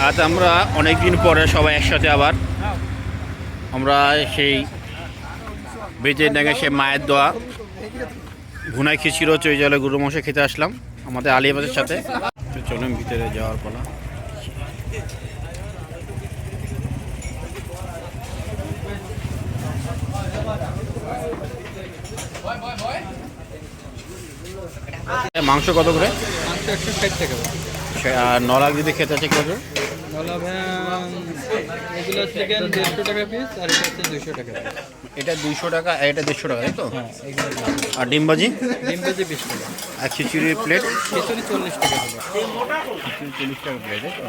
আজ আমরা অনেক দিন পরে সবাই একসাথে আবার আমরা সেই বেঁচে ডাঙে সে মায়ের দোয়া ভুনাই খিচিড় চৈজলে গরু মাংস খেতে আসলাম আমাদের আলিয়াবাদের সাথে। চলুন ভিতরে যাওয়ার পালা। মাংস কত করে? মাংস 160 টাকা। আর নলাগ যদি খেতে আছে কত? এগুলো চিকেন 150 টাকা পিস আর এটা হচ্ছে 200 টাকা। এটা 200 টাকা আর এটা 150 টাকা, তাই তো? হ্যাঁ, এগুলো আর ডিমবাজি? ডিমবাজি 20 টাকা। আর খিচুড়ির প্লেট? খিচুড়ি 40 টাকা হলো। খিচুড়ি 40 টাকা প্লেট, তাই তো?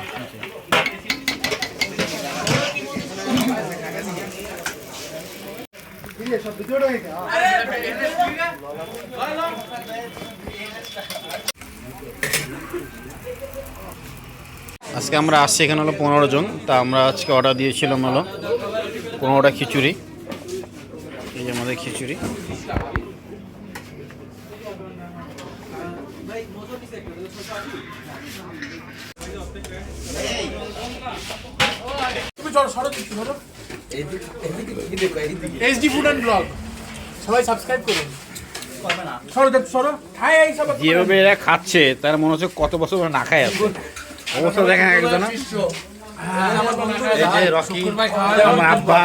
আজকে আমরা আসছি এখানে হলো 15 জন। তা আমরা আজকে অর্ডার দিয়েছিলাম হলো 15টা খিচুড়ি। এই যে আমাদের খিচুড়ি। এইচডি ফুড অ্যান্ড ব্লগ সবাই সাবস্ক্রাইব করুন। যেভাবে এরা খাচ্ছে তার মনে হচ্ছে কত বছর ধরে না খায় আছে। অবস্থা দেখেন একজন, এই যে রকি, আমার আব্বা,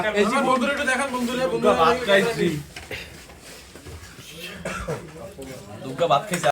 বন্ধুরা একটু দেখান, বন্ধুরা ভাত খাইছি। দুগ্গা ভাত খাইছে।